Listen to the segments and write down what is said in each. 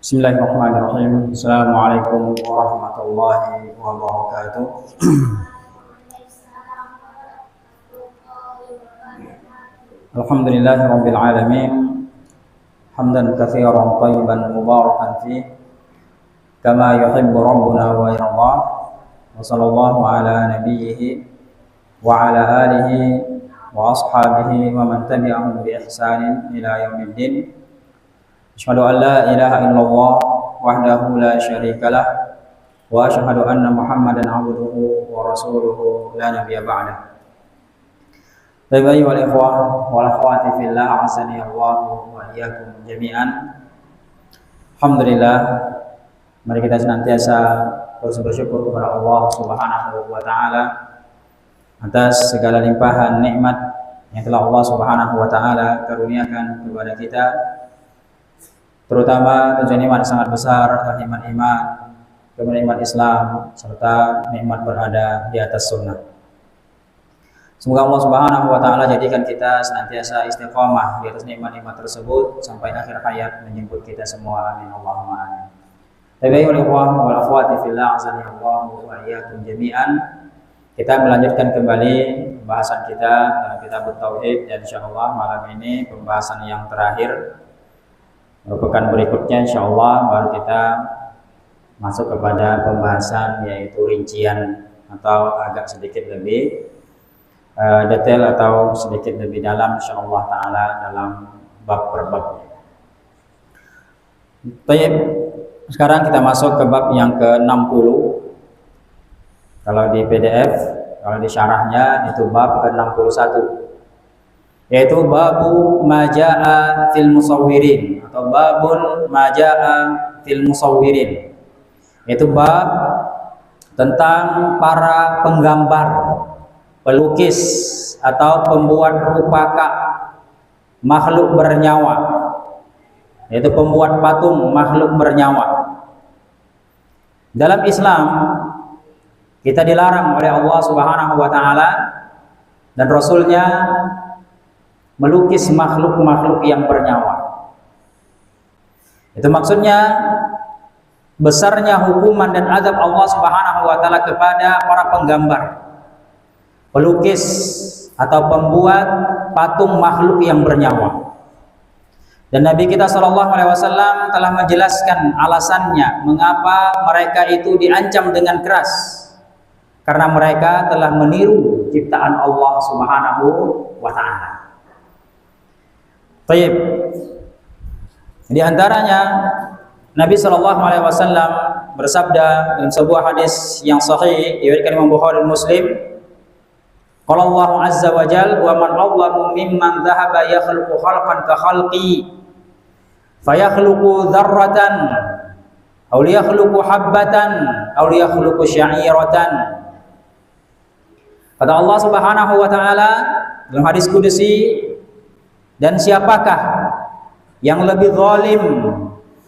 Bismillahirrahmanirrahim. Assalamualaikum warahmatullahi wabarakatuh. Alhamdulillahirabbil alamin. Hamdan katsiran thayyiban mubarakan fih kama yuhibbu rabbuna wa yarda. Wa sallallahu ala nabiyhi wa ala alihi wa ashabihi wa man tabi'ahum bi ihsanin ila yaumiddin. Asyhadu an la ilaha illallah wahdahu la syarikalah wa asyhadu anna Muhammadan abduhu wa rasuluhu la nabiyya ba'dah. Baik wal ikhwah wal akhwati fillah, azani Allah wa iyyakum jami'an. Alhamdulillah, mari kita senantiasa terus bersyukur kepada Allah Subhanahu wa taala atas segala limpahan nikmat yang telah Allah Subhanahu wa taala karuniakan kepada kita, terutama tentunya nikmat sangat besar, nikmat iman, nikmat Islam, serta nikmat berada di atas sunnah. Semoga Allah Subhanahu wa taala jadikan kita senantiasa istiqomah di atas nikmat-nikmat tersebut sampai akhir hayat menjemput kita semua. Amin Allahumma amin. Tabi'ul ikhwah wal akhwati fillah, azani Allah wa iyyakum jami'an. Kita melanjutkan kembali pembahasan kita dalam kitab tauhid, dan insyaallah malam ini pembahasan yang terakhir. Pekan berikutnya insyaallah baru kita masuk kepada pembahasan yaitu rincian atau agak sedikit lebih detail atau sedikit lebih dalam insyaallah taala dalam bab per babnya. Baik, sekarang kita masuk ke bab yang ke-60. Kalau di PDF, kalau di syarahnya itu bab ke-61, yaitu babu majaa fil musawwirin atau babun majaa fil musawwirin, yaitu bab tentang para penggambar, pelukis atau pembuat rupaka makhluk bernyawa, yaitu pembuat patung makhluk bernyawa. Dalam Islam kita dilarang oleh Allah Subhanahu wa taala dan Rasulnya melukis makhluk-makhluk yang bernyawa. Itu maksudnya besarnya hukuman dan azab Allah Subhanahu wa taala kepada para penggambar, pelukis atau pembuat patung makhluk yang bernyawa. Dan Nabi kita SAW telah menjelaskan alasannya mengapa mereka itu diancam dengan keras, karena mereka telah meniru ciptaan Allah Subhanahu wa taala. Baik. Di antaranya Nabi SAW bersabda dalam sebuah hadis yang sahih diriwayatkan Imam Bukhari dan Muslim, qala Allah azza wa jalla wa man awlamu mimman dhahaba yakhluqu khalqan ka khalqi fayakhluqu dzarratan aw yakhluqu habbatan aw yakhluqu sya'iratan. Kata Allah Subhanahu wa taala dalam hadis qudsi, dan siapakah yang lebih zalim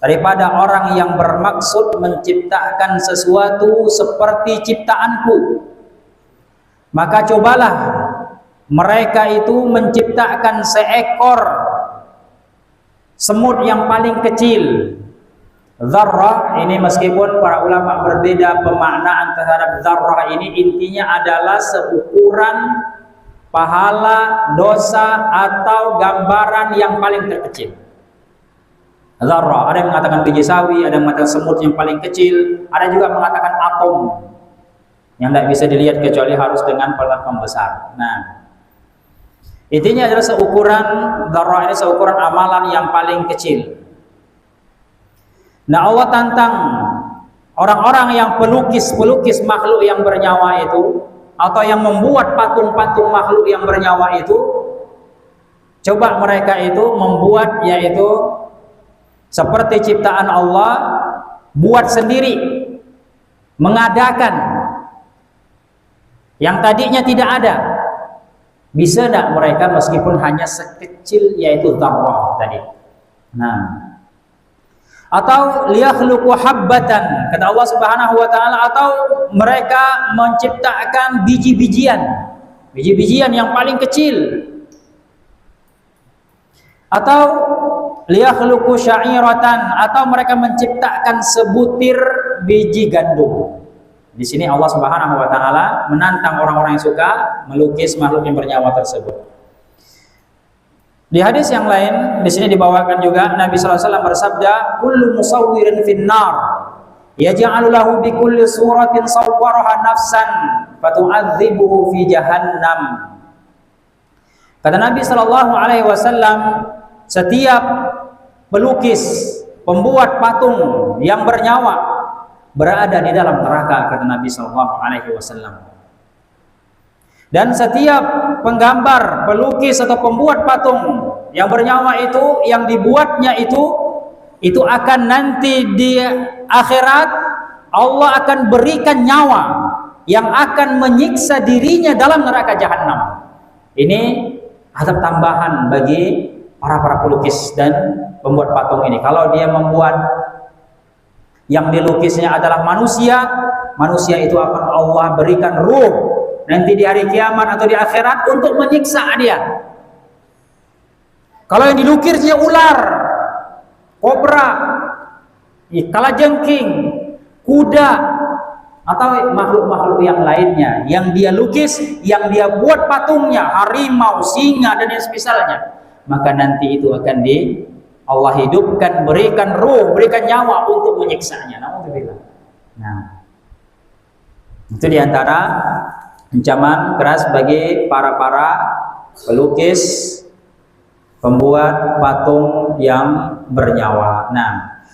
daripada orang yang bermaksud menciptakan sesuatu seperti ciptaanku? Maka cobalah mereka itu menciptakan seekor semut yang paling kecil. Dzarrah ini, meskipun para ulama berbeda pemaknaan terhadap dzarrah ini, intinya adalah seukuran pahala dosa atau gambaran yang paling terkecil. Dzarrah, ada yang mengatakan biji sawi, ada yang mengatakan semut yang paling kecil, ada juga mengatakan atom yang tidak bisa dilihat kecuali harus dengan peralatan pembesar. Nah, intinya adalah seukuran dzarrah ini, seukuran amalan yang paling kecil. Nah, Allah tantang orang-orang yang pelukis makhluk yang bernyawa itu, atau yang membuat patung-patung makhluk yang bernyawa itu, coba mereka itu membuat yaitu seperti ciptaan Allah, buat sendiri, mengadakan yang tadinya tidak ada. Bisa tidak mereka meskipun hanya sekecil yaitu dzarrah tadi. Nah, atau liyakhluqu habbatan, kata Allah Subhanahu wa taala, atau mereka menciptakan biji-bijian yang paling kecil, atau liyakhluqu sya'iratan, atau mereka menciptakan sebutir biji gandum. Di sini Allah Subhanahu wa taala menantang orang-orang yang suka melukis makhluk yang bernyawa tersebut. Di hadis yang lain di sini dibawakan juga Nabi sallallahu alaihi wasallam bersabda, "Kullu musawwirin finnar yaj'alu lahu bi kulli suratin sawwaraha nafsan fatu'adzibuhu fi jahannam." Kata Nabi sallallahu alaihi wasallam, setiap pelukis, pembuat patung yang bernyawa berada di dalam neraka, kata Nabi sallallahu alaihi wasallam. Dan setiap penggambar, pelukis atau pembuat patung yang bernyawa itu, yang dibuatnya itu akan nanti di akhirat Allah akan berikan nyawa yang akan menyiksa dirinya dalam neraka jahanam. Ini azab tambahan bagi para pelukis dan pembuat patung ini. Kalau dia membuat yang dilukisnya adalah manusia, manusia itu akan Allah berikan ruh nanti di hari kiamat atau di akhirat untuk menyiksa dia. Kalau yang dilukisnya ular, kobra, kalajengking, kuda, atau makhluk-makhluk yang lainnya yang dia lukis, yang dia buat patungnya, harimau, singa dan yang semisalnya, maka nanti itu akan Allah hidupkan, berikan ruh, berikan nyawa untuk menyiksanya. Nauzubillah. Nah, itu diantara ancaman keras bagi para pelukis, pembuat patung yang bernyawa. Nah,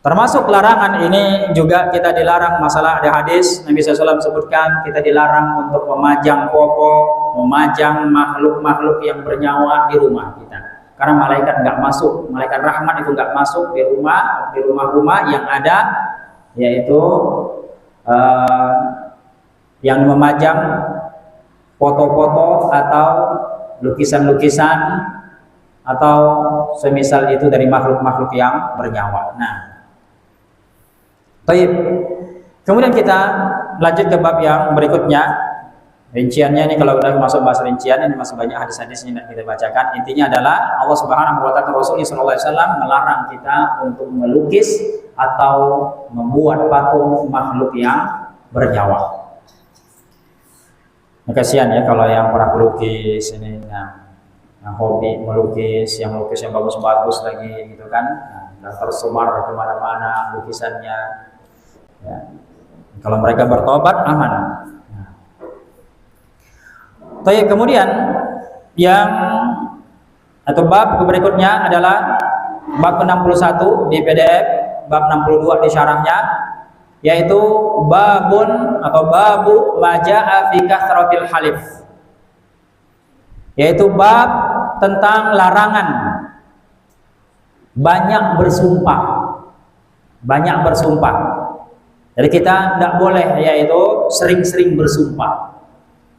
termasuk larangan ini juga kita dilarang, masalah ada hadis Nabi SAW sebutkan kita dilarang untuk memajang pokok, memajang makhluk-makhluk yang bernyawa di rumah kita. Karena malaikat nggak masuk, malaikat rahmat itu nggak masuk di rumah-rumah yang ada, yaitu yang memajang foto-foto atau lukisan-lukisan atau semisal itu dari makhluk-makhluk yang bernyawa. Nah, baik. Kemudian kita lanjut ke bab yang berikutnya. Rinciannya ini kalau udah masuk bahas rincian ini masih banyak hadis-hadisnya yang kita bacakan. Intinya adalah Allah Subhanahu wa taala, Rasulullah sallallahu alaihi wasallam melarang kita untuk melukis atau membuat patung makhluk yang bernyawa. Nah, kasihan ya kalau yang para pelukis ini yang hobi melukis, yang melukis yang bagus-bagus lagi gitu kan. Nah, tersebar kemana-mana lukisannya. Ya. Kalau mereka bertobat aman. Kemudian yang atau bab berikutnya adalah bab ke-61 di PDF, bab 62 di syarahnya, yaitu babun atau babu majaa fi kathratil halif, yaitu bab tentang larangan banyak bersumpah. Jadi kita tidak boleh yaitu sering-sering bersumpah.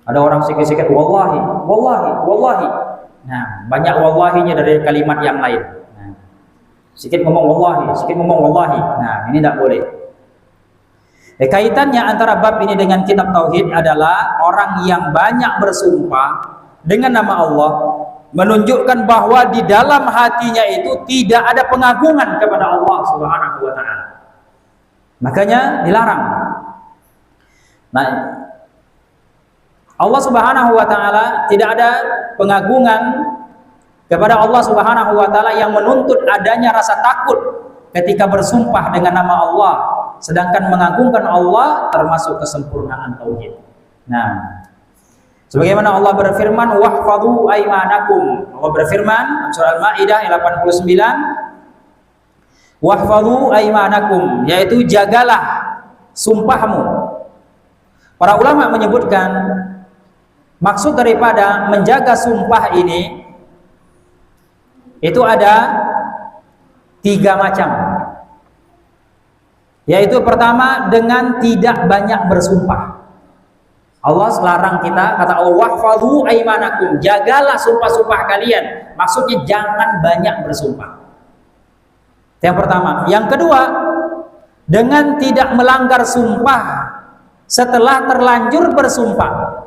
Ada orang sikit-sikit wallahi. Nah, banyak wallahinya dari kalimat yang lain. Nah, sikit ngomong wallahi. Nah, ini tidak boleh. Kaitannya antara bab ini dengan kitab tauhid adalah orang yang banyak bersumpah dengan nama Allah menunjukkan bahwa di dalam hatinya itu tidak ada pengagungan kepada Allah Subhanahu wa taala. Makanya dilarang. Nah, Allah Subhanahu wa taala tidak ada pengagungan kepada Allah Subhanahu wa taala yang menuntut adanya rasa takut ketika bersumpah dengan nama Allah, sedangkan mengagungkan Allah termasuk kesempurnaan tauhid. Nah, sebagaimana Allah berfirman, wahfadhu aymanakum. Allah berfirman surah Al-Maidah ayat 89, wahfadhu aymanakum, yaitu jagalah sumpahmu. Para ulama menyebutkan maksud daripada menjaga sumpah ini itu ada 3 macam. Yaitu pertama dengan tidak banyak bersumpah. Allah larang kita, kata Allah, wahfadhu aimanakum, jagalah sumpah-sumpah kalian. Maksudnya jangan banyak bersumpah. Yang pertama. Yang kedua, dengan tidak melanggar sumpah setelah terlanjur bersumpah.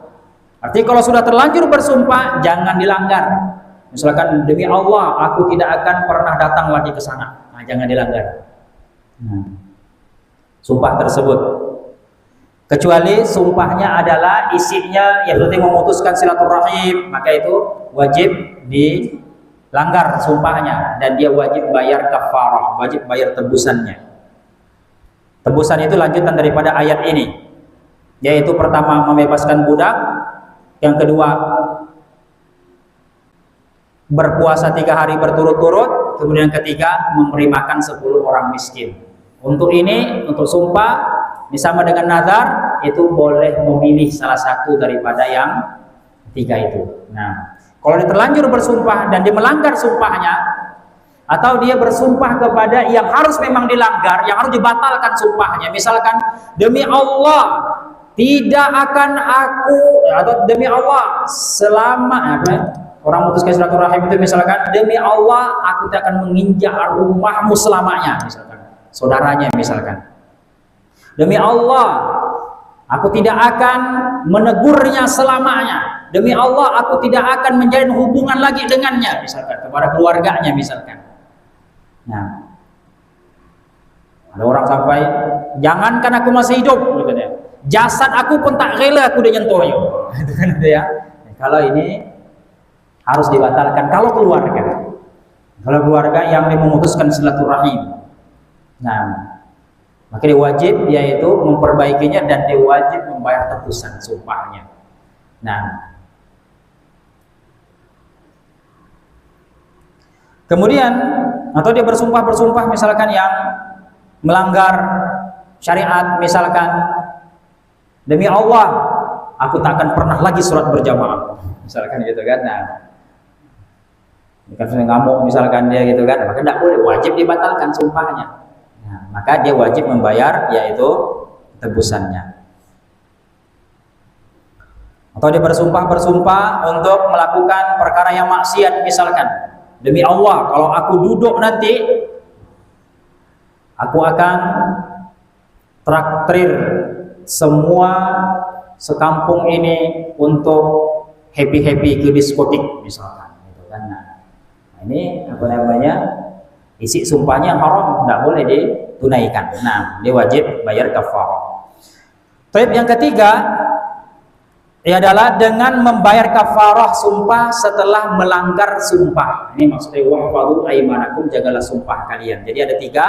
Artinya kalau sudah terlanjur bersumpah, jangan dilanggar. Misalkan, demi Allah, aku tidak akan pernah datang lagi ke sana. Nah, jangan dilanggar. Sumpah tersebut. Kecuali sumpahnya adalah isinya yang penting memutuskan silaturahim, maka itu wajib dilanggar sumpahnya dan dia wajib bayar kafarah, wajib bayar tebusannya. Tebusan itu lanjutan daripada ayat ini, yaitu pertama membebaskan budak, yang kedua berpuasa 3 hari berturut-turut, kemudian ketiga memberi makan 10 orang miskin. Untuk ini, untuk sumpah sama dengan nazar, itu boleh memilih salah satu daripada yang 3 itu. Nah, kalau dia terlanjur bersumpah dan dia melanggar sumpahnya, atau dia bersumpah kepada yang harus memang dilanggar, yang harus dibatalkan sumpahnya, misalkan demi Allah tidak akan aku, atau demi Allah selama orang memutuskan silaturahim itu, misalkan demi Allah aku tidak akan menginjak rumahmu selamanya, misalkan saudaranya, misalkan demi Allah aku tidak akan menegurnya selamanya, demi Allah aku tidak akan menjalin hubungan lagi dengannya, misalkan kepada keluarganya, misalkan. Nah, ada orang sampai, jangankan aku masih hidup, gitu ya, jasad aku pun tak rela aku nyentuhnya. Itu kan ada ya. Kalau ini harus dibatalkan kalau keluarga yang memutuskan silaturahim. Nah, maka dia wajib yaitu memperbaikinya dan dia wajib membayar tebusan sumpahnya. Nah, kemudian atau dia bersumpah misalkan yang melanggar syariat, misalkan demi Allah aku tak akan pernah lagi sholat berjamaah, misalkan gitu kan. Nah, kan ngamuk misalkan dia gitu kan, maka tidak boleh, wajib dibatalkan sumpahnya. Nah, maka dia wajib membayar yaitu tebusannya. Atau dia bersumpah untuk melakukan perkara yang maksiat, misalkan demi Allah kalau aku duduk nanti aku akan traktir semua sekampung ini untuk happy ke diskotik, misalkan gitu kan. Nah, ini apa namanya, isi sumpahnya haram, tidak boleh ditunaikan. Nah, dia wajib bayar kafarah. Tapi yang ketiga adalah dengan membayar kafarah sumpah setelah melanggar sumpah. Ini maksudnya wahfadhu aimanakum, jagalah sumpah kalian. Jadi ada 3.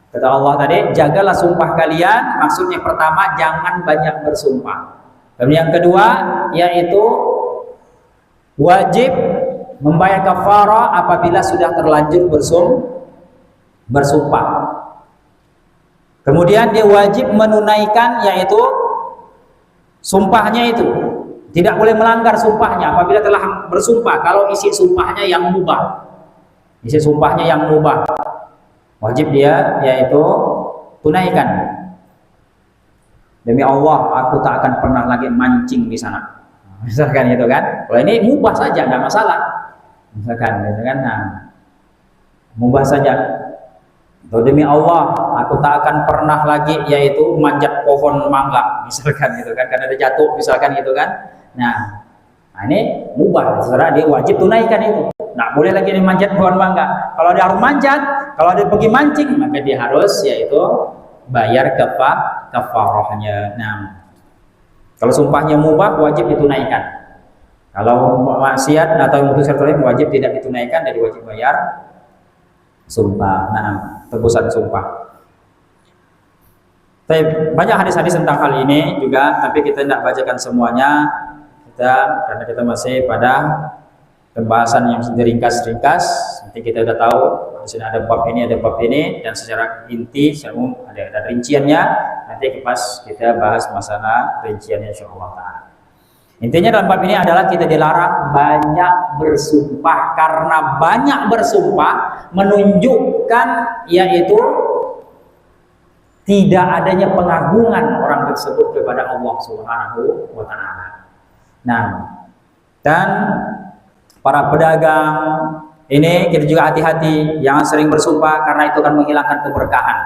Kata Allah tadi, jagalah sumpah kalian. Maksudnya pertama, jangan banyak bersumpah. Dan yang kedua, yaitu wajib membayar kafarah apabila sudah terlanjur bersumpah. Kemudian dia wajib menunaikan yaitu sumpahnya itu. Tidak boleh melanggar sumpahnya apabila telah bersumpah. Kalau isi sumpahnya yang mubah, wajib dia yaitu tunaikan. Demi Allah aku tak akan pernah lagi mancing di sana, misalkan itu kan. Kalau ini mubah saja, tidak masalah, misalkan gitu kan. Nah, mubah saja. Atau demi Allah aku tak akan pernah lagi yaitu manjat pohon mangga, misalkan gitu kan, karena ada jatuh, misalkan gitu kan. Nah, ini mubah, setelah dia wajib tunaikan itu. Nggak boleh lagi dia manjat pohon mangga. Kalau dia harus manjat, kalau dia pergi mancing, maka dia harus yaitu bayar kafarahnya. Nah, kalau sumpahnya mubah wajib ditunaikan. Kalau maksiat atau memutus silaturahim wajib tidak ditunaikan, jadi wajib bayar sumpah. Nah, tebusan sumpah. Banyak hadis-hadis tentang hal ini juga, tapi kita tidak bacakan semuanya. Karena kita masih pada pembahasan yang ringkas. Nanti kita sudah tahu di sini ada bab ini, dan secara inti, secara umum ada rinciannya. Nanti pas kita bahas masalah rinciannya, insyaallah taala. Intinya dalam bab ini adalah kita dilarang banyak bersumpah, karena banyak bersumpah menunjukkan yaitu tidak adanya pengagungan orang tersebut kepada Allah Subhanahu wa taala. Nah, dan para pedagang ini kita juga hati-hati, jangan sering bersumpah karena itu akan menghilangkan keberkahan.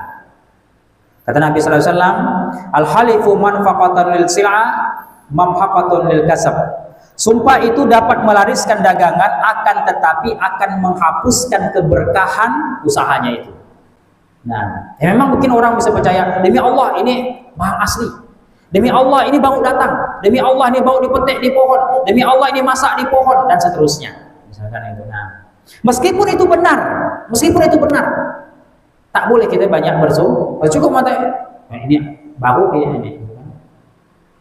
Kata Nabi sallallahu alaihi wasallam, al-halifu manfaqatan lil sil'a mamhaqatun lil kasab. Sumpah itu dapat melariskan dagangan, akan tetapi akan menghapuskan keberkahan usahanya itu. Nah, ya memang mungkin orang bisa percaya, demi Allah ini barang asli, demi Allah ini baru datang, demi Allah ini baru dipetik di pohon, demi Allah ini masak di pohon, dan seterusnya. Misalkan itu. Nah, meskipun itu benar, tak boleh kita banyak bersumpah. Cukup mata, ini baru ini.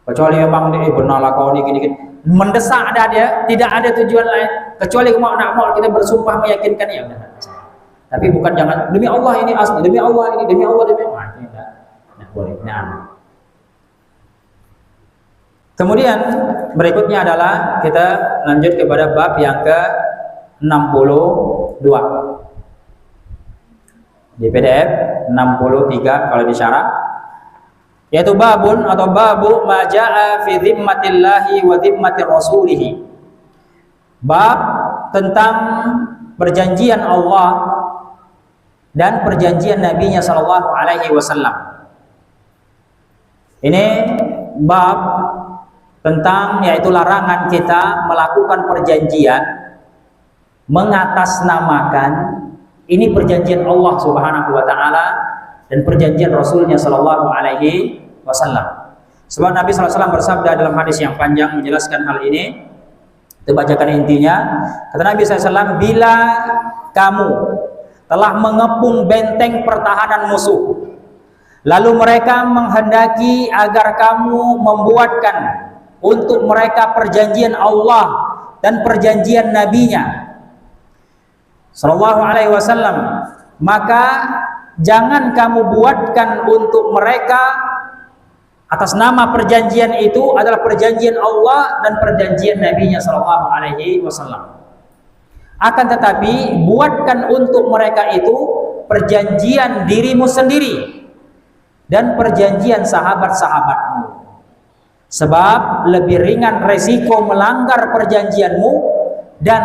Kecuali memang ini benar lah kau ini gini-gini, mendesak ada dia, tidak ada tujuan lain kecuali mau kita bersumpah meyakinkan ya benar. Tapi bukan jangan demi Allah ini asli, demi Allah ini, demi Allah demi Allah. Tidak boleh. Nah. Kemudian berikutnya adalah kita lanjut kepada bab yang ke-62. Di PDF 63 kalau disyarah, yaitu babun atau babu ma jaa fi dhimmatillahi wa dhimmatir rasulih. Bab tentang perjanjian Allah dan perjanjian Nabi-Nya sallallahu alaihi wasallam. Ini bab tentang yaitu larangan kita melakukan perjanjian mengatasnamakan ini perjanjian Allah Subhanahu wa taala dan perjanjian Rasul-Nya sallallahu alaihi wasallam. Sebab Nabi sallallahu alaihi wasallam bersabda dalam hadis yang panjang menjelaskan hal ini. Kita bacakan intinya. Kata Nabi sallallahu alaihi wasallam, bila kamu telah mengepung benteng pertahanan musuh, lalu mereka menghendaki agar kamu membuatkan untuk mereka perjanjian Allah dan perjanjian Nabi-Nya sallallahu alaihi wasallam, maka jangan kamu buatkan untuk mereka atas nama perjanjian itu adalah perjanjian Allah dan perjanjian Nabi-Nya sallallahu alaihi wasallam. Akan tetapi buatkan untuk mereka itu perjanjian dirimu sendiri dan perjanjian sahabat-sahabatmu. Sebab lebih ringan resiko melanggar perjanjianmu dan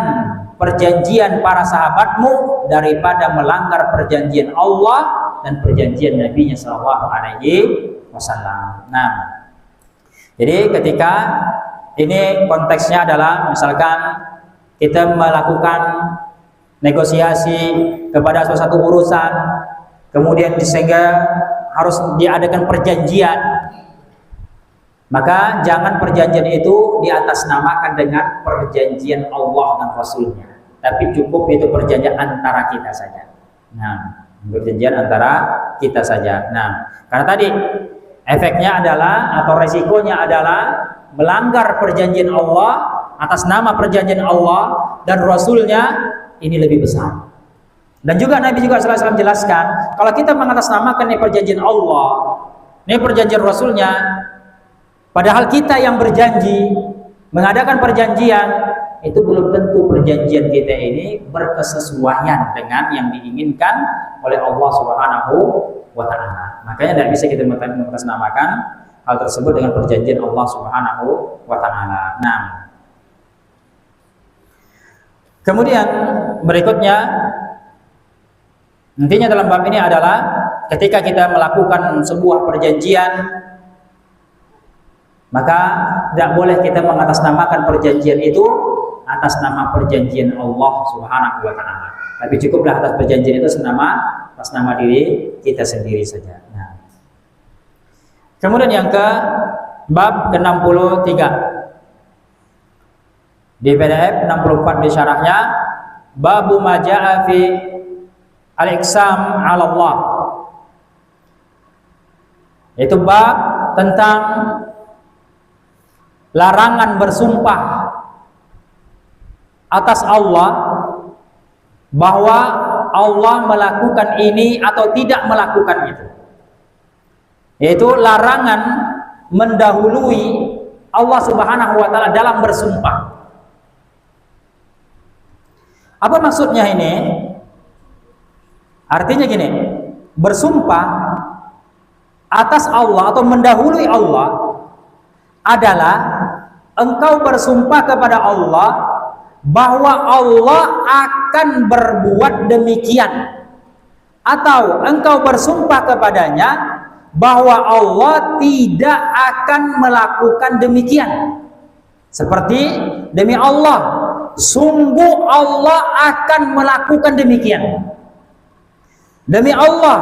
perjanjian para sahabatmu daripada melanggar perjanjian Allah dan perjanjian Nabi-Nya sallallahu alaihi wasallam. Nah, jadi ketika ini konteksnya adalah misalkan kita melakukan negosiasi kepada suatu urusan, kemudian sehingga harus diadakan perjanjian, maka jangan perjanjian itu diatasnamakan dengan perjanjian Allah dan Rasul-Nya, tapi cukup itu perjanjian antara kita saja. Nah, perjanjian antara kita saja. Nah, karena tadi efeknya adalah atau resikonya adalah melanggar perjanjian Allah atas nama perjanjian Allah dan Rasul-Nya, ini lebih besar. Dan juga Nabi juga sallallahu alaihi wasallam jelaskan, kalau kita mengatasnamakan ini perjanjian Allah, ini perjanjian Rasul-Nya, padahal kita yang berjanji mengadakan perjanjian, itu belum tentu perjanjian kita ini berkesesuaian dengan yang diinginkan oleh Allah Subhanahu wa taala. Makanya tidak bisa kita mengatasnamakan hal tersebut dengan perjanjian Allah Subhanahu wa taala. Nah, kemudian berikutnya intinya dalam bab ini adalah ketika kita melakukan sebuah perjanjian, maka tidak boleh kita mengatasnamakan perjanjian itu atas nama perjanjian Allah Subhanahu wa taala. Tapi cukuplah atas perjanjian itu atas nama diri kita sendiri saja. Nah. Kemudian yang ke bab ke-63. Di PDF 64 di syarahnya, babu ma jaa fi al-iqsam 'ala Allah. Itu bab tentang larangan bersumpah atas Allah bahwa Allah melakukan ini atau tidak melakukan itu. Yaitu larangan mendahului Allah Subhanahu wa taala dalam bersumpah. Apa maksudnya ini? Artinya gini, bersumpah atas Allah atau mendahului Allah adalah engkau bersumpah kepada Allah bahwa Allah akan berbuat demikian, atau engkau bersumpah kepadanya bahwa Allah tidak akan melakukan demikian. Seperti demi Allah, sungguh Allah akan melakukan demikian. Demi Allah,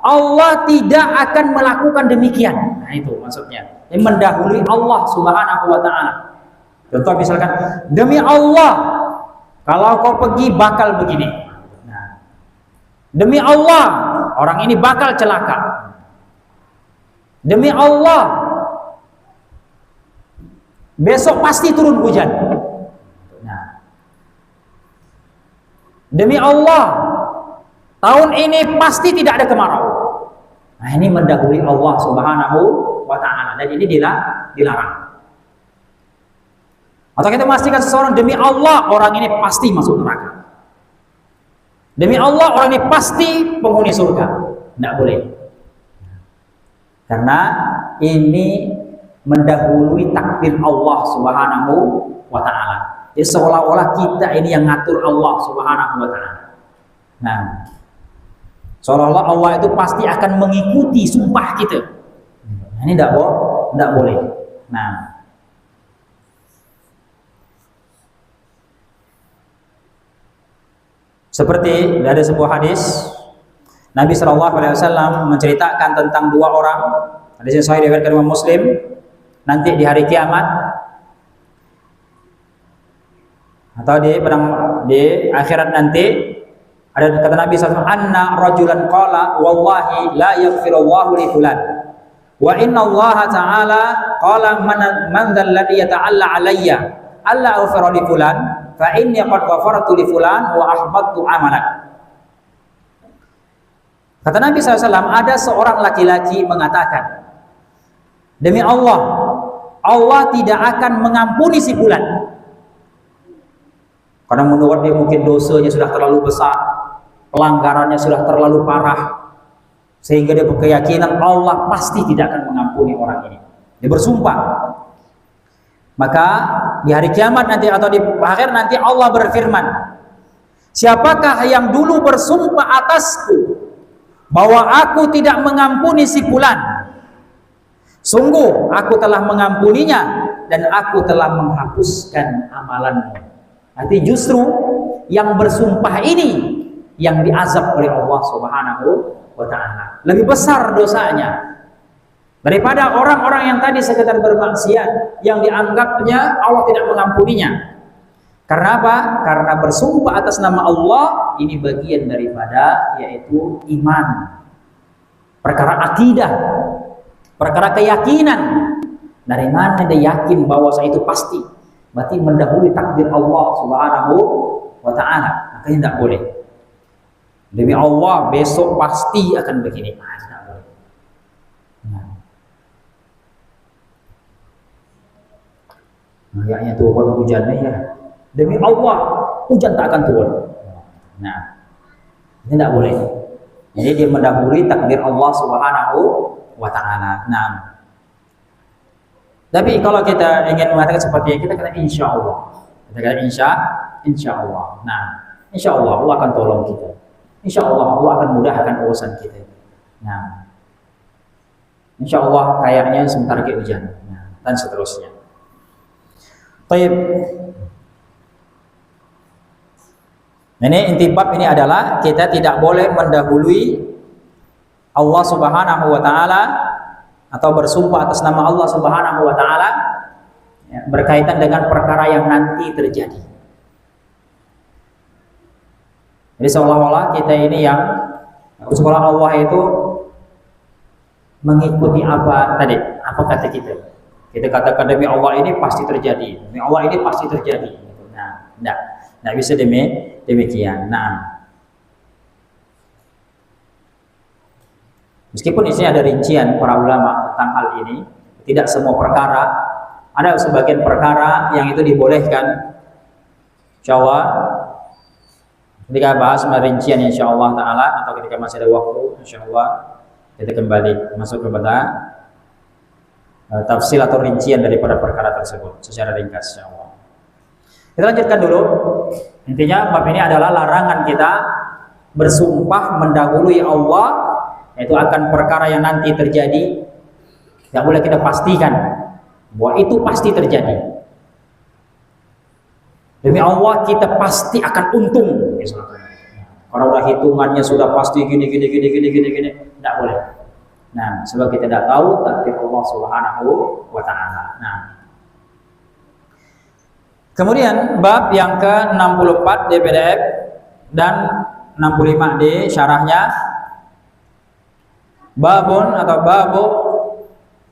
Allah tidak akan melakukan demikian. Nah itu maksudnya. Ini mendahului Allah Subhanahu wa ta'ala. Contoh misalkan, demi Allah, kalau kau pergi bakal begini. Nah, demi Allah, orang ini bakal celaka. Demi Allah, besok pasti turun hujan. Nah, demi Allah, tahun ini pasti tidak ada kemarau. Nah, ini mendahului Allah Subhanahu wa ta'ala, dan ini dilarang. Atau kita memastikan seseorang, demi Allah orang ini pasti masuk neraka. Demi Allah orang ini pasti penghuni surga. Tidak boleh. Karena ini mendahului takdir Allah Subhanahu wa ta'ala. Jadi seolah-olah kita ini yang ngatur Allah Subhanahu wa ta'ala. Nah, seolah-olah Allah itu pasti akan mengikuti sumpah kita. Nah, ini tidak boleh. Nah, seperti dari sebuah hadis, Nabi SAW menceritakan tentang dua orang, hadis yang sahih diriwayatkan Imam Muslim, nanti di hari kiamat atau di akhirat nanti, ada kata Nabi SAW, anna rajulan qala wallahi la yaghfirullahu li fulan wa inna Allah ta'ala qala man dhal ladhi yata'alla alayya alla aghfira li fulan fa inni qad ghafartu li fulan wa ahbattu amalak. Kata Nabi SAW, ada seorang laki-laki mengatakan, demi Allah, Allah tidak akan mengampuni si fulan. Karena menurut dia mungkin dosanya sudah terlalu besar, pelanggarannya sudah terlalu parah, sehingga dia berkeyakinan Allah pasti tidak akan mengampuni orang ini. Dia bersumpah. Maka di hari kiamat nanti atau di akhir nanti Allah berfirman, siapakah yang dulu bersumpah atasku bahwa aku tidak mengampuni si fulan? Sungguh aku telah mengampuninya dan aku telah menghapuskan amalanmu. Nanti justru yang bersumpah ini yang diazab oleh Allah Subhanahu wa ta'ala. Lebih besar dosanya daripada orang-orang yang tadi sekedar bermaksiat yang dianggapnya Allah tidak mengampuninya. Karena apa? Karena bersumpah atas nama Allah ini bagian daripada yaitu iman, perkara akidah, perkara keyakinan. Dari mana dia yakin bahwa itu pasti? Berarti mendahului takdir Allah Subhanahu wa ta'ala. Makanya tidak boleh. Demi Allah besok pasti akan begini. Tidak boleh. Kayaknya turun hujannya ya. Demi Allah hujan tak akan turun. Nah, ini tidak boleh. Jadi dia mendahului takdir Allah Subhanahu wa ta'ala. Nah, tapi kalau kita ingin mengatakan seperti ini, kita kata insya Allah. Kita kata insya Allah. Nah, insya Allah Allah akan tolong kita. Insya Allah Allah akan mudahkan urusan kita. Nah, insya Allah kayaknya sebentar lagi hujan. Nah, dan seterusnya. Baik. Ini inti bab ini adalah kita tidak boleh mendahului Allah Subhanahu wa ta'ala atau bersumpah atas nama Allah Subhanahu wa ta'ala ya, berkaitan dengan perkara yang nanti terjadi. Jadi seolah-olah kita ini yang seolah Allah itu mengikuti apa tadi, apa kata kita. Kita katakan demi Allah ini pasti terjadi, demi Allah ini pasti terjadi. Nah, tidak bisa demikian. Nah, meskipun di sini ada rincian para ulama tentang hal ini, tidak semua perkara, ada sebagian perkara yang itu dibolehkan. Insyaallah ketika bahas rincian insyaallah taala atau ketika masih ada waktu insyaallah kita kembali masuk kepada tafsir atau rincian daripada perkara tersebut secara ringkas, insyaallah. Kita lanjutkan dulu. Intinya bab ini adalah larangan kita bersumpah mendahului Allah, yaitu akan perkara yang nanti terjadi. Yang boleh kita pastikan bahwa itu pasti terjadi. Demi Allah kita pasti akan untung. Kalau udah hitungannya sudah pasti gini, tidak boleh. Nah, sebab kita tidak tahu takdir Allah Subhanahu wa Ta'ala. Nah, kemudian bab yang ke-64 di PDF dan 65 di syarahnya, babun atau babu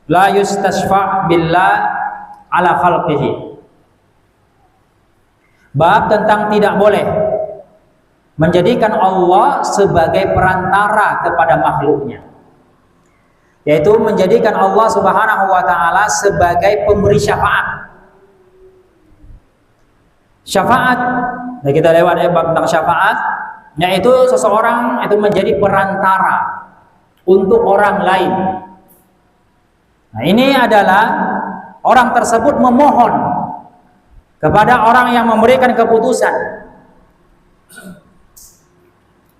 la yustasfa' billah ala khalqihi. Bab tentang tidak boleh menjadikan Allah sebagai perantara kepada makhluknya, yaitu menjadikan Allah Subhanahu wa Ta'ala sebagai pemberi syafaat. Syafaat, nah kita lewat bab tentang syafaat, yaitu seseorang itu menjadi perantara untuk orang lain. Nah, ini adalah orang tersebut memohon kepada orang yang memberikan keputusan.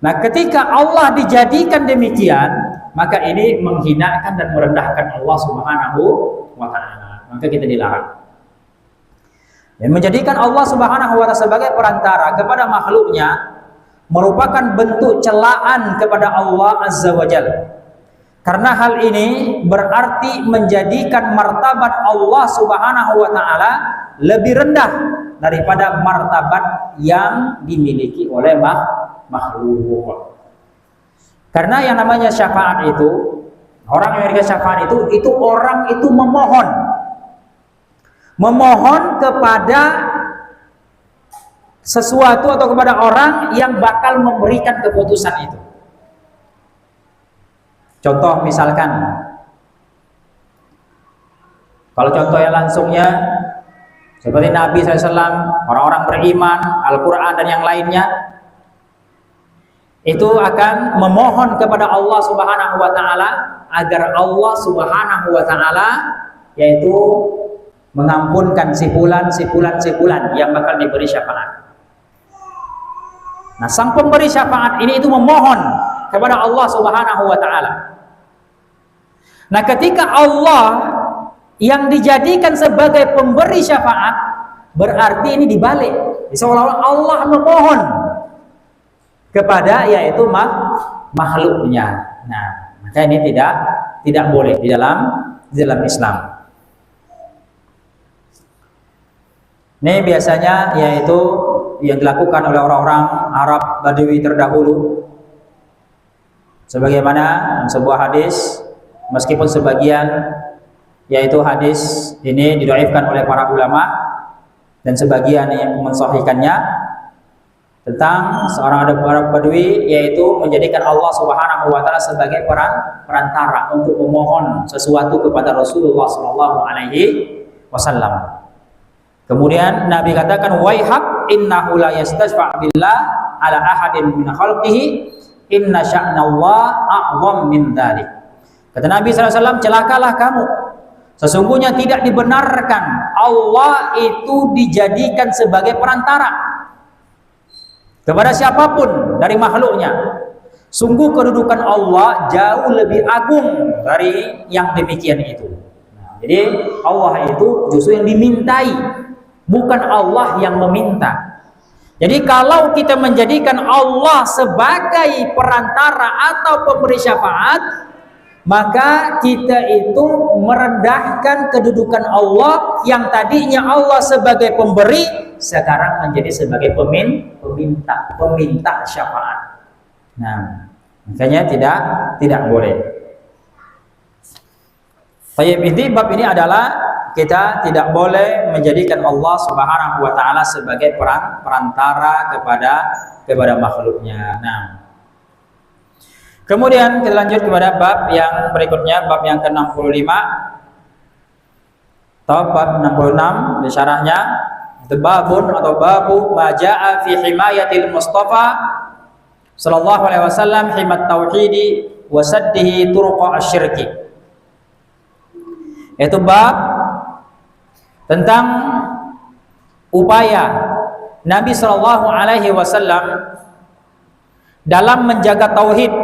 Nah, ketika Allah dijadikan demikian, maka ini menghinakan dan merendahkan Allah Subhanahu wa Ta'ala. Maka kita dilarang. Dan menjadikan Allah Subhanahu wa Ta'ala sebagai perantara kepada makhluknya merupakan bentuk celaan kepada Allah Azza wa Jalla. Karena hal ini berarti menjadikan martabat Allah Subhanahu wa Ta'ala lebih rendah daripada martabat yang dimiliki oleh makhluk. Karena yang namanya syafaat itu, orang yang memiliki syafaat itu orang itu memohon kepada sesuatu atau kepada orang yang bakal memberikan keputusan itu. Contoh misalkan, kalau contohnya langsungnya seperti Nabi SAW, orang-orang beriman, Al-Quran dan yang lainnya, itu akan memohon kepada Allah Subhanahu wa Ta'ala agar Allah Subhanahu wa Ta'ala yaitu mengampunkan si fulan yang bakal diberi syafaat. Nah, sang pemberi syafaat ini itu memohon kepada Allah Subhanahu wa Ta'ala. Nah, ketika Allah yang dijadikan sebagai pemberi syafaat, berarti ini dibalik. Seolah-olah Allah memohon kepada yaitu makhluknya. Nah, maka ini tidak boleh di dalam Islam. Ini biasanya yaitu yang dilakukan oleh orang-orang Arab Badui terdahulu. Sebagaimana sebuah hadis, meskipun sebagian yaitu hadis ini didhaifkan oleh para ulama dan sebagian yang mensahihkannya, tentang seorang Arab Badui yaitu menjadikan Allah Subhanahu wa Ta'ala sebagai perantara untuk memohon sesuatu kepada Rasulullah sallallahu alaihi wasallam. Kemudian Nabi katakan, waihak innahu la yastasfa' billah ala ahadin min khalqihi inna sya'nallah a'zam min dzalik. Kata Nabi SAW, celakalah kamu, sesungguhnya tidak dibenarkan Allah itu dijadikan sebagai perantara kepada siapapun dari makhluknya. Sungguh kedudukan Allah jauh lebih agung dari yang demikian itu. Nah, jadi Allah itu justru yang dimintai, bukan Allah yang meminta. Jadi kalau kita menjadikan Allah sebagai perantara atau pemberi syafaat, maka kita itu merendahkan kedudukan Allah yang tadinya Allah sebagai pemberi, sekarang menjadi sebagai peminta syafaat. Nah, makanya tidak boleh. Tayyib, inti bab ini adalah kita tidak boleh menjadikan Allah Subhanahu wa Ta'ala sebagai perantara kepada makhluknya. Nah, kemudian kita lanjut kepada bab yang berikutnya, bab yang ke-65 atau bab 66 di syarahnya. Itu babun atau babu ma jaa fi himayatil Mustafa sallallahu alaihi wasallam himat tauhidi wa saddihi turuqa asyirki. Itu bab tentang upaya Nabi Shallallahu Alaihi Wasallam dalam menjaga tauhid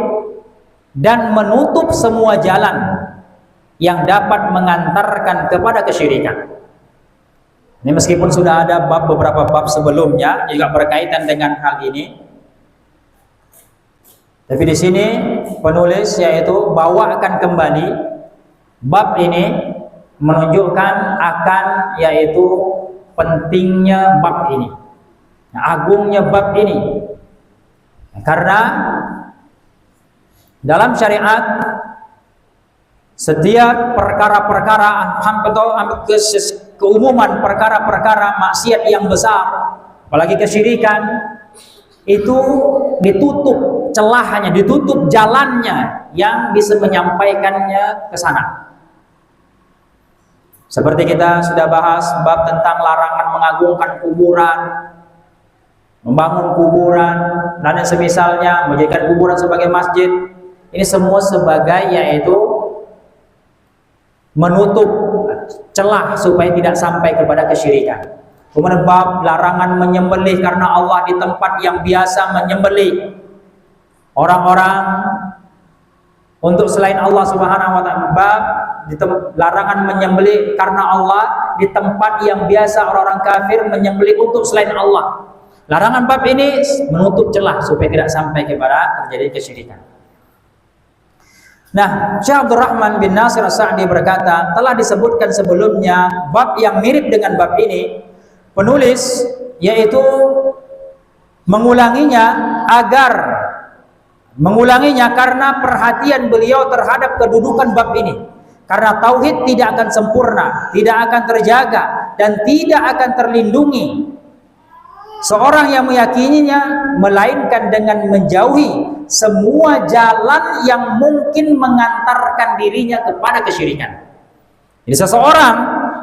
dan menutup semua jalan yang dapat mengantarkan kepada kesyirikan. Ini meskipun sudah ada beberapa bab sebelumnya juga berkaitan dengan hal ini, tapi di sini penulis yaitu bawakan kembali bab ini menunjukkan akan yaitu pentingnya bab ini, agungnya bab ini, karena dalam syariat setiap perkara-perkara keumuman perkara-perkara maksiat yang besar, apalagi kesyirikan, itu ditutup celahnya, ditutup jalannya yang bisa menyampaikannya ke sana. Seperti kita sudah bahas bab tentang larangan mengagungkan kuburan, membangun kuburan, dan yang semisalnya, menjadikan kuburan sebagai masjid. Ini semua sebagai yaitu menutup celah supaya tidak sampai kepada kesyirikan. Kemudian bab larangan menyembelih karena Allah di tempat yang biasa menyembelih orang-orang untuk selain Allah Subhanahu wa taala. Bab larangan menyembelih karena Allah di tempat yang biasa orang-orang kafir menyembelih untuk selain Allah. Larangan bab ini menutup celah supaya tidak sampai kepada terjadi kesyirikan. Nah, Syekh Abdul Rahman bin Nasir As-Sa'di berkata, telah disebutkan sebelumnya bab yang mirip dengan bab ini, penulis yaitu mengulanginya karena perhatian beliau terhadap kedudukan bab ini. Karena tauhid tidak akan sempurna, tidak akan terjaga, dan tidak akan terlindungi seorang yang meyakininya, melainkan dengan menjauhi semua jalan yang mungkin mengantarkan dirinya kepada kesyirikan. Jadi seseorang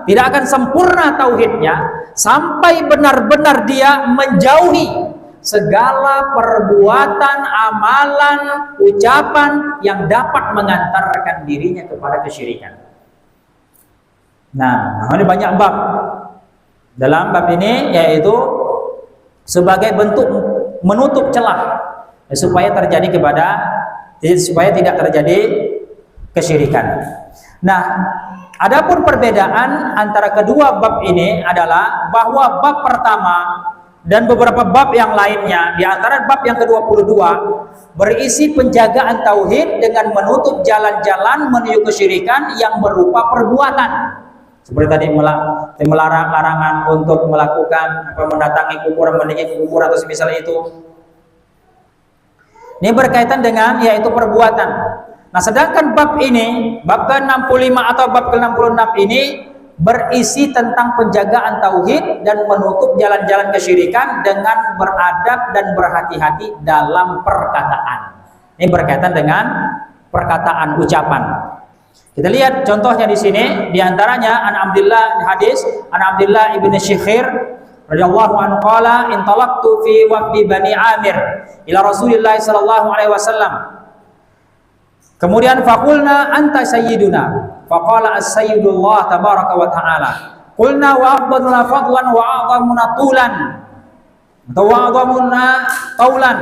tidak akan sempurna tauhidnya sampai benar-benar dia menjauhi segala perbuatan, amalan, ucapan yang dapat mengantarkan dirinya kepada kesyirikan. Nah, ini banyak bab. Dalam bab ini yaitu sebagai bentuk menutup celah supaya tidak terjadi kesyirikan. Nah, adapun perbedaan antara kedua bab ini adalah bahwa bab pertama dan beberapa bab yang lainnya, di antara bab yang ke-22 berisi penjagaan tauhid dengan menutup jalan-jalan menuju kesyirikan yang berupa perbuatan. Seperti tadi larangan untuk melakukan mendatangi kuburan, meninggi kuburan atau semisal itu. Ini berkaitan dengan yaitu perbuatan. Nah, sedangkan bab ini, bab ke-65 atau bab ke-66 ini berisi tentang penjagaan tauhid dan menutup jalan-jalan kesyirikan dengan beradab dan berhati-hati dalam perkataan. Ini berkaitan dengan perkataan, ucapan. Kita lihat contohnya di sini, di antaranya an Abdullah ibn Syikhir radhiyallahu anhu qala intalaqtu fi wafdi Bani Amir ila Rasulillah sallallahu alaihi wasallam. Kemudian faqulna anta sayyiduna. Faqala as-sayyidullah tabaraka wa ta'ala. Qulna wa afdaluna fadlan wa a'zamuna tulan. Wa a'zamuna qawlan.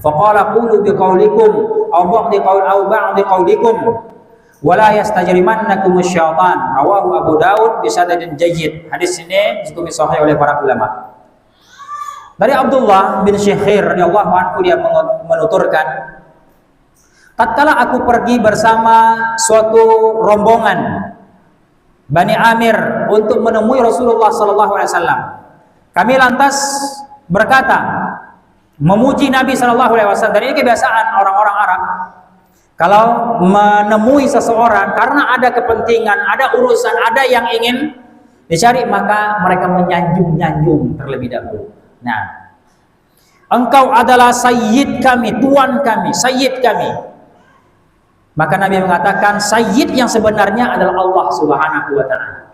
Faqala qulu biqaulikum aw ba'di qaulikum wa la yastajrimannakum asy-syaitan. Rawahu Abu Daud bi sanadin jayyid. Hadis ini disebut sahih oleh para ulama. Dari Abdullah bin Syikhir radhiyallahu anhu dia menuturkan, tatkala aku pergi bersama suatu rombongan Bani Amir untuk menemui Rasulullah sallallahu alaihi wasallam, kami lantas berkata, memuji Nabi sallallahu alaihi wasallam. Dan ini kebiasaan orang-orang Arab, kalau menemui seseorang karena ada kepentingan, ada urusan, ada yang ingin dicari, maka mereka menyanjung-nyanjung terlebih dahulu. Nah, engkau adalah sayyid kami, tuan kami, sayyid kami. Maka Nabi mengatakan sayyid yang sebenarnya adalah Allah Subhanahu wa taala.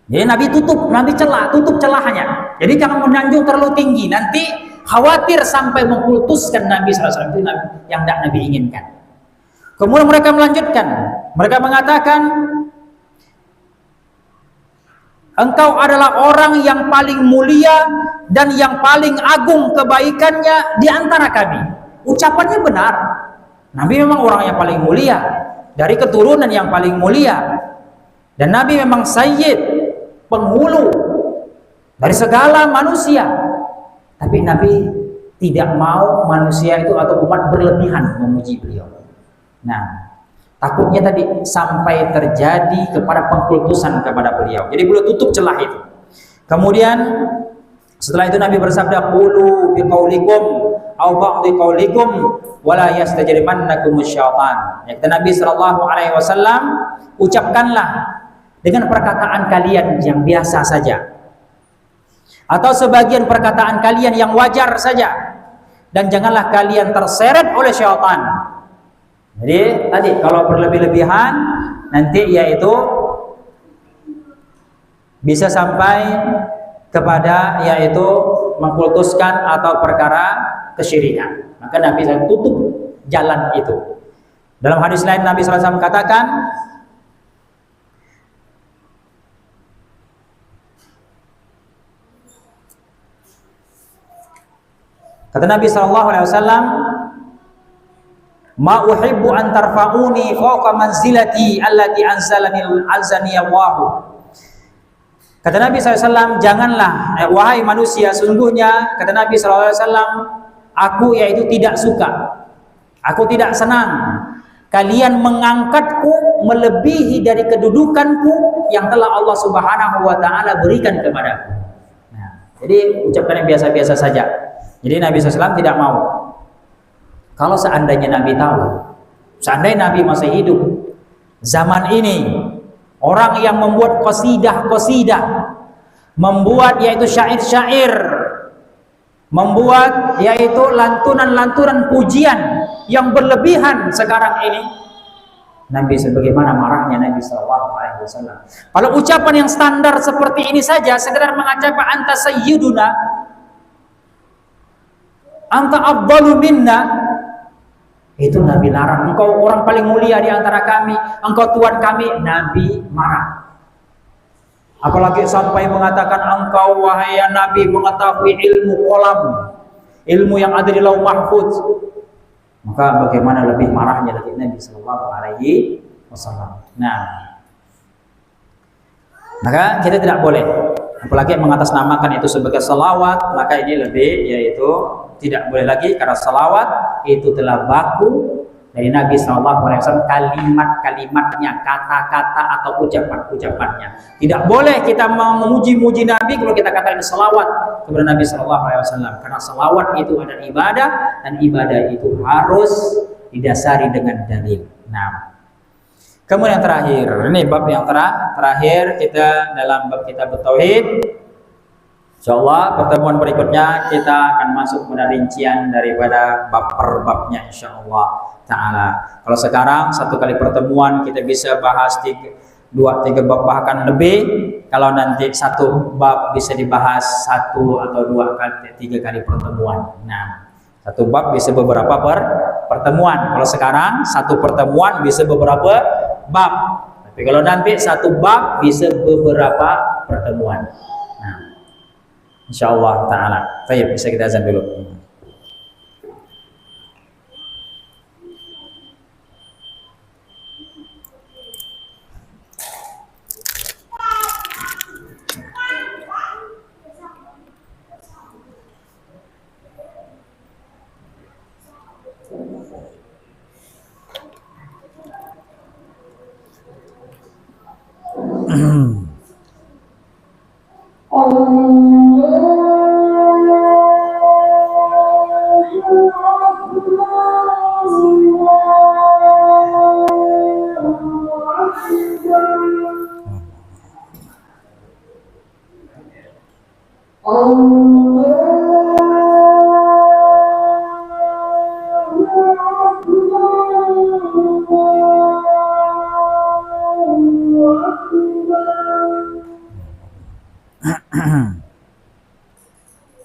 Jadi Nabi tutup celahnya. Jadi jangan menyanjung terlalu tinggi. Nanti khawatir sampai mengkultuskan Nabi SAW. Itu yang tidak Nabi inginkan. Kemudian mereka melanjutkan, mereka mengatakan, engkau adalah orang yang paling mulia dan yang paling agung kebaikannya di antara kami. Ucapannya benar. Nabi memang orang yang paling mulia, dari keturunan yang paling mulia. Dan Nabi memang sayyid, penghulu dari segala manusia. Tapi Nabi tidak mau manusia itu atau umat berlebihan memuji beliau. Nah, takutnya tadi sampai terjadi kepada pengkultusan kepada beliau. Jadi beliau tutup celah itu. Kemudian setelah itu Nabi bersabda, qulu biqaulikum aw ba'dhi qaulikum wala yastajrimannakum syaitan. Ya, kata Nabi sallallahu alaihi wasallam, ucapkanlah dengan perkataan kalian yang biasa saja, atau sebagian perkataan kalian yang wajar saja, dan janganlah kalian terseret oleh syaitan. Jadi tadi kalau berlebih-lebihan nanti yaitu bisa sampai kepada yaitu mengkultuskan atau perkara kesyirikan. Maka Nabi SAW tutup jalan itu. Dalam hadis lain Nabi SAW katakan, kata Nabi SAW, ma uhibbu an tarfa'uni fawqa manzilati allati anzalani Allah. Kata Nabi SAW, janganlah wahai manusia, sungguhnya kata Nabi SAW, aku yaitu tidak suka, aku tidak senang kalian mengangkatku melebihi dari kedudukanku yang telah Allah Subhanahu wa taala berikan kepadaku. Nah, jadi ucapkan yang biasa-biasa saja. Jadi Nabi SAW tidak mau. Kalau seandainya Nabi tahu, seandainya Nabi masih hidup zaman ini, orang yang membuat qasidah-qasidah, membuat yaitu syair-syair, membuat yaitu lantunan-lantunan pujian yang berlebihan sekarang ini, Nabi sebagaimana marahnya Nabi SAW. Kalau ucapan yang standar seperti ini saja, sekedar mengucapkan anta sayyiduna, anta afdalu minna, itu Nabi larang. Engkau orang paling mulia di antara kami, engkau Tuhan kami. Nabi marah. Apalagi sampai mengatakan, engkau wahai Nabi mengetahui ilmu kolam, ilmu yang ada di lauh mahfuz. Maka bagaimana lebih marahnya lagi Nabi Sallallahu Alaihi Wasallam. Nah, maka kita tidak boleh, apalagi mengatasnamakan itu sebagai salawat, maka ini lebih yaitu tidak boleh lagi, karena salawat itu telah baku dari Nabi SAW, kalimat-kalimatnya, kata-kata atau ucapan-ucapannya. Tidak boleh kita memuji-muji Nabi kalau kita katakan salawat kepada Nabi SAW, karena salawat itu adalah ibadah, dan ibadah itu harus didasari dengan dalil. Nah, kemudian yang terakhir, ini bab yang terakhir kita dalam bab kitab tauhid. Insyaallah pertemuan berikutnya kita akan masuk pada rincian daripada bab per babnya insyaallah taala. Kalau sekarang satu kali pertemuan kita bisa bahas 2-3 bab bahkan lebih. Kalau nanti satu bab bisa dibahas 1 atau 3 kali pertemuan. Nah, satu bab bisa beberapa pertemuan. Kalau sekarang satu pertemuan bisa beberapa bab. Tapi kalau nanti satu bab bisa beberapa pertemuan. Insyaallah taala. Baik, bisa kita azan dulu.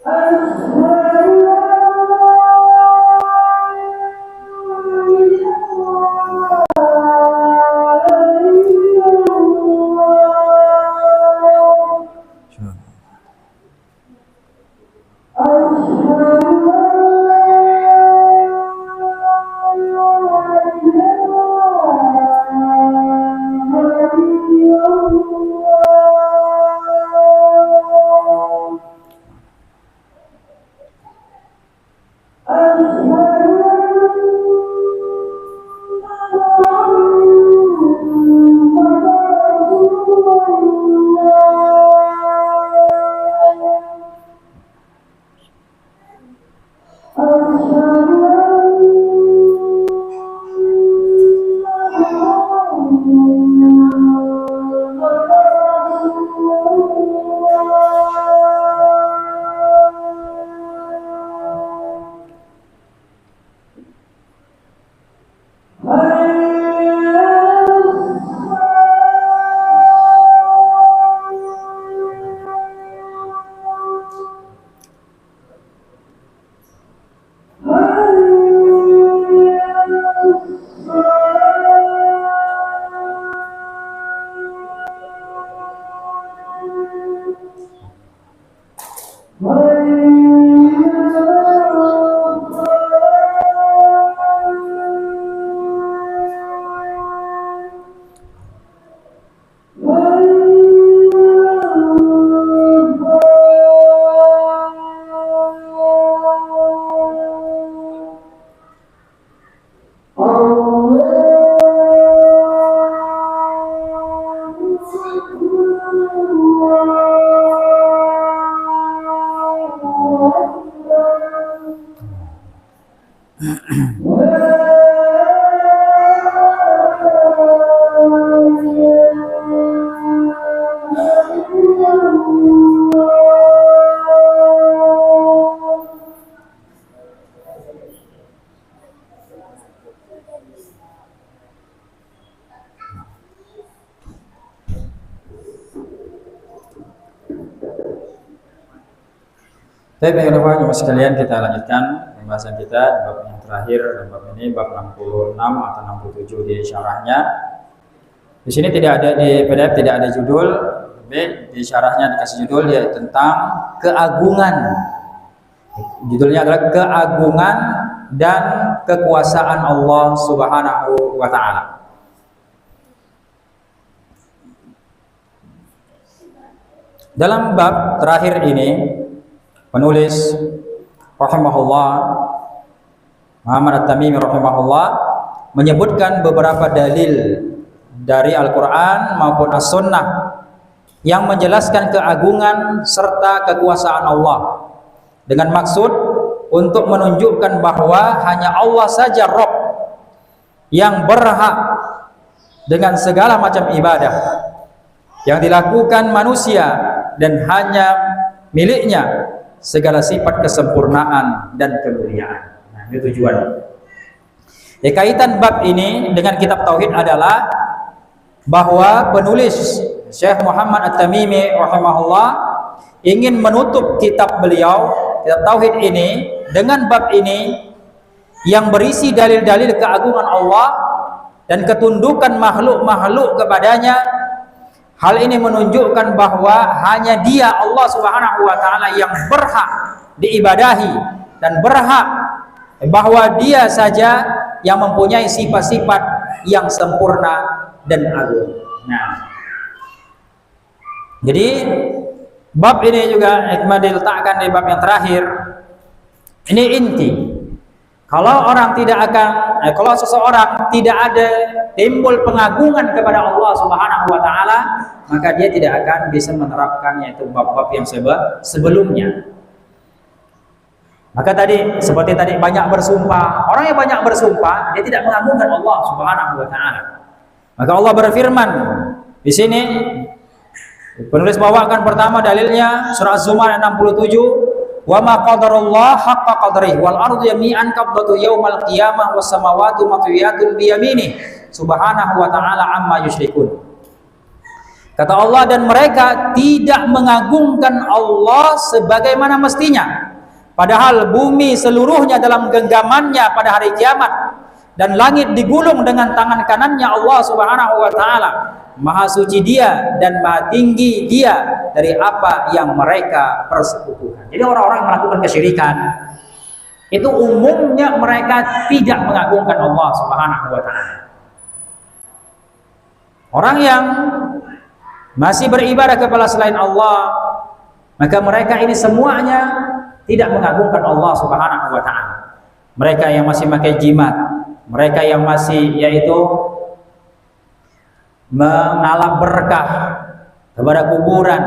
أشهد Baik, baik sekalian, kita lanjutkan pembahasan kita di bab yang terakhir, dan bab ini bab 66 atau 67 di syarahnya. Di sini tidak ada di PDF, tidak ada judul, tapi di syarahnya dikasih judul ya tentang keagungan. Judulnya adalah keagungan dan kekuasaan Allah Subhanahu wa taala. Dalam bab terakhir ini penulis rahimahullah Muhammad At-Tamimi rahimahullah menyebutkan beberapa dalil dari Al-Quran maupun As-Sunnah yang menjelaskan keagungan serta kekuasaan Allah dengan maksud untuk menunjukkan bahwa hanya Allah saja Rabb yang berhak dengan segala macam ibadah yang dilakukan manusia, dan hanya miliknya segala sifat kesempurnaan dan kemuliaan. Nah, ini tujuannya. Ya, kaitan bab ini dengan kitab tauhid adalah bahwa penulis Syekh Muhammad At-Tamimi rahimahullah ingin menutup kitab beliau, kitab tauhid ini, dengan bab ini yang berisi dalil-dalil keagungan Allah dan ketundukan makhluk-makhluk kepadanya. Hal ini menunjukkan bahwa hanya Dia, Allah Subhanahu wa taala, yang berhak diibadahi dan berhak, bahwa Dia saja yang mempunyai sifat-sifat yang sempurna dan agung. Nah, jadi bab ini juga hikmah diletakkan di bab yang terakhir. Ini inti. Kalau orang tidak akan, kalau seseorang tidak ada timbul pengagungan kepada Allah Subhanahu wa taala, maka dia tidak akan bisa menerapkan yaitu bab-bab yang sebelumnya. Maka tadi seperti tadi banyak bersumpah, orang yang banyak bersumpah dia tidak mengagungkan Allah Subhanahu wa taala. Maka Allah berfirman di sini, penulis bawakan pertama dalilnya surah Az-Zumar 67, wa ma qadarullah haqqa qadrihi wal ardu jami'an qabdatu yaumal qiyamah was samawati matwiyatun bi yaminih subhanahu wa ta'ala amma yusyrikun. Kata Allah, dan mereka tidak mengagungkan Allah sebagaimana mestinya, padahal bumi seluruhnya dalam genggamannya pada hari kiamat, dan langit digulung dengan tangan kanannya Allah Subhanahu wa taala. Maha suci Dia dan maha tinggi Dia dari apa yang mereka persekutukan. Jadi orang-orang yang melakukan kesyirikan itu umumnya mereka tidak mengagungkan Allah Subhanahu wa taala. Orang yang masih beribadah kepada selain Allah, maka mereka ini semuanya tidak mengagungkan Allah Subhanahu wa taala. Mereka yang masih pakai jimat, mereka yang masih yaitu mengalap berkah kepada kuburan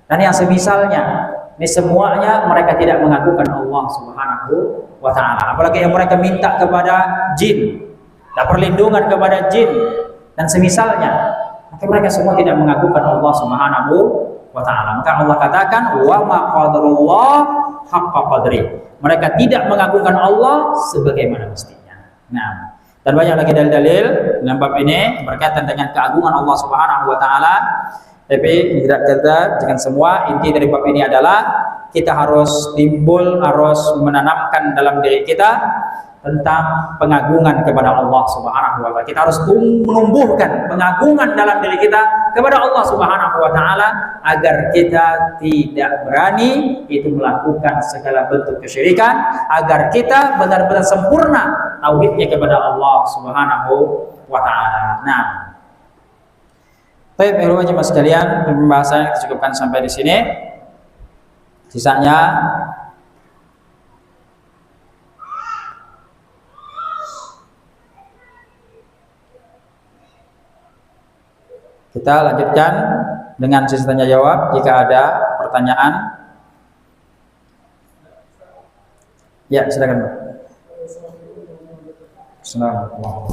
dan yang semisalnya, ini semuanya mereka tidak mengagungkan Allah Subhanahu wa taala. Apalagi yang mereka minta kepada jin, dan perlindungan kepada jin dan semisalnya, maka mereka semua tidak mengagungkan Allah Subhanahu wa taala. Maka Allah katakan wa ma qadarullah haqqa qadri. Mereka tidak mengagungkan Allah sebagaimana mestinya. Nah, dan banyak lagi dalil-dalil dalam bab ini berkaitan dengan keagungan Allah Subhanahu wa taala. Tapi tidak kata dengan semua, inti dari bab ini adalah kita harus menanamkan dalam diri kita tentang pengagungan kepada Allah Subhanahu wa taala. Kita harus menumbuhkan pengagungan dalam diri kita kepada Allah Subhanahu wa taala agar kita tidak berani itu melakukan segala bentuk kesyirikan, agar kita benar-benar sempurna tauhidnya kepada Allah Subhanahu wa taala. Nah, baik, jemaah sekalian, pembahasan kita cukupkan sampai di sini. Sisanya kita lanjutkan dengan sesi tanya jawab. Jika ada pertanyaan, ya silakan. Assalamualaikum.